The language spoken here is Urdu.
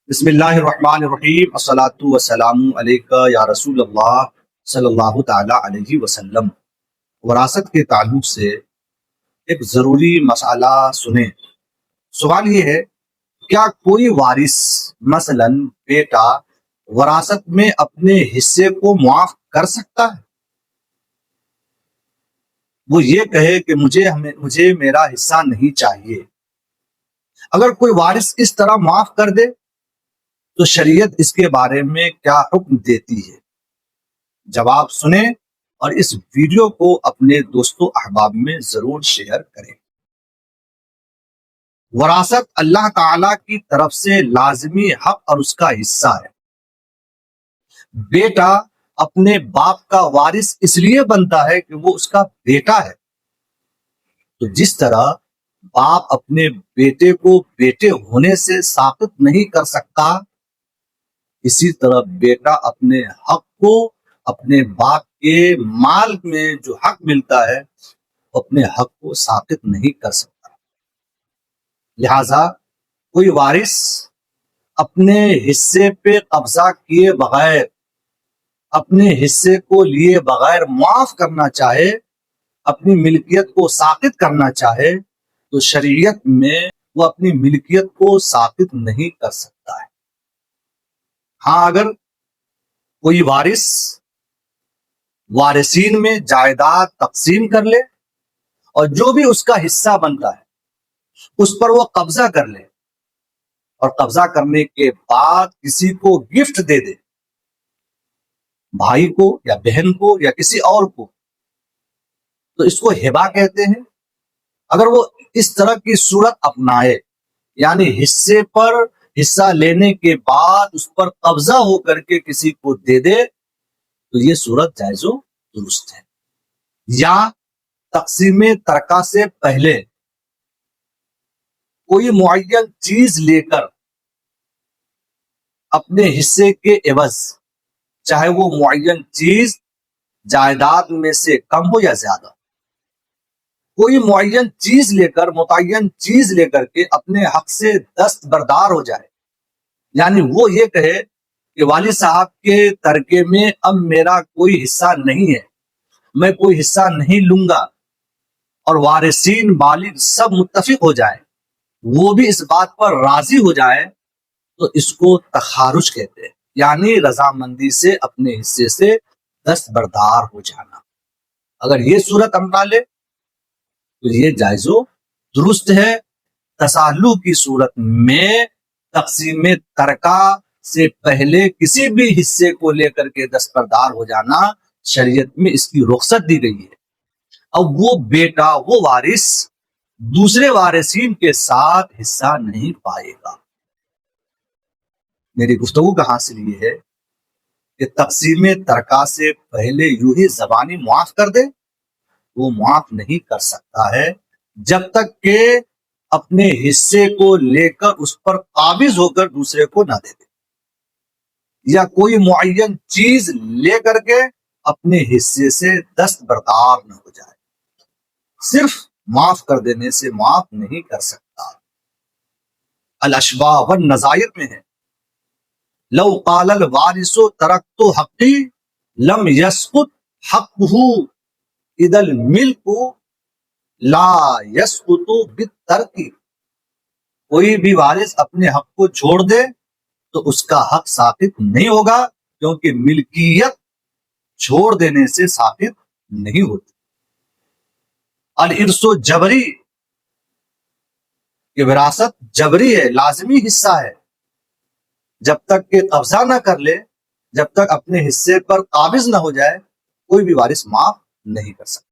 بسم اللہ الرحمن الرحیم، الصلاۃ والسلام علیکہ یا رسول اللہ صلی اللہ تعالی علیہ وسلم۔ وراثت کے تعلق سے ایک ضروری مسئلہ سنیں۔ سوال یہ ہے، کیا کوئی وارث مثلا بیٹا وراثت میں اپنے حصے کو معاف کر سکتا ہے؟ وہ یہ کہے کہ مجھے میرا حصہ نہیں چاہیے۔ اگر کوئی وارث اس طرح معاف کر دے تو شریعت اس کے بارے میں کیا حکم دیتی ہے؟ جواب سنیں اور اس ویڈیو کو اپنے دوستوں احباب میں ضرور شیئر کریں۔ وراثت اللہ تعالی کی طرف سے لازمی حق اور اس کا حصہ ہے۔ بیٹا اپنے باپ کا وارث اس لیے بنتا ہے کہ وہ اس کا بیٹا ہے۔ تو جس طرح باپ اپنے بیٹے کو بیٹے ہونے سے ساقط نہیں کر سکتا، اسی طرح بیٹا اپنے حق کو اپنے باپ کے مال میں جو حق ملتا ہے اپنے حق کو ساقط نہیں کر سکتا۔ لہذا کوئی وارث اپنے حصے پہ قبضہ کیے بغیر، اپنے حصے کو لیے بغیر معاف کرنا چاہے، اپنی ملکیت کو ساقط کرنا چاہے تو شریعت میں وہ اپنی ملکیت کو ساقط نہیں کر سکتا ہے۔ ہاں، اگر کوئی وارث وارثین میں جائیداد تقسیم کر لے اور جو بھی اس کا حصہ بنتا ہے اس پر وہ قبضہ کر لے اور قبضہ کرنے کے بعد کسی کو گفٹ دے دے، بھائی کو یا بہن کو یا کسی اور کو، تو اس کو ہبہ کہتے ہیں۔ اگر وہ اس طرح کی صورت اپنائے، یعنی حصے پر حصہ لینے کے بعد اس پر قبضہ ہو کر کے کسی کو دے دے، تو یہ صورت جائز و درست ہے۔ یا تقسیم ترکہ سے پہلے کوئی معین چیز لے کر اپنے حصے کے عوض، چاہے وہ معین چیز جائیداد میں سے کم ہو یا زیادہ، کوئی معین چیز لے کر، متعین چیز لے کر کے اپنے حق سے دستبردار ہو جائے، یعنی وہ یہ کہے کہ والد صاحب کے ترکے میں اب میرا کوئی حصہ نہیں ہے، میں کوئی حصہ نہیں لوں گا، اور وارثین بالغ سب متفق ہو جائیں، وہ بھی اس بات پر راضی ہو جائیں، تو اس کو تخارج کہتے ہیں، یعنی رضامندی سے اپنے حصے سے دستبردار ہو جانا۔ اگر یہ صورت اپنا لے تو یہ جائز و درست ہے۔ تصالح کی صورت میں تقسیم ترکہ سے پہلے کسی بھی حصے کو لے کر کے دستبردار ہو جانا شریعت میں اس کی رخصت دی گئی ہے۔ اب وہ بیٹا، وہ وارث دوسرے وارثین کے ساتھ حصہ نہیں پائے گا۔ میری گفتگو کا حاصل یہ ہے کہ تقسیم ترکہ سے پہلے یوں ہی زبانی معاف کر دے، وہ معاف نہیں کر سکتا ہے جب تک کہ اپنے حصے کو لے کر اس پر قابض ہو کر دوسرے کو نہ دے دے، یا کوئی معین چیز لے کر کے اپنے حصے سے دستبردار نہ ہو جائے۔ صرف معاف کر دینے سے معاف نہیں کر سکتا۔ الاشباہ والنظائر میں ہے، لو قال الوارث ترکت حقی لم یسقط حقہ اذا الملک لا یسقط بالترک۔ کوئی بھی وارث اپنے حق کو چھوڑ دے تو اس کا حق ساقط نہیں ہوگا، کیونکہ ملکیت چھوڑ دینے سے ساقط نہیں ہوتی۔ الارث جبری، کہ وراثت جبری ہے، لازمی حصہ ہے۔ جب تک کہ قبضہ نہ کر لے، جب تک اپنے حصے پر قابض نہ ہو جائے، کوئی بھی وارث معاف نہیں کر سکتا۔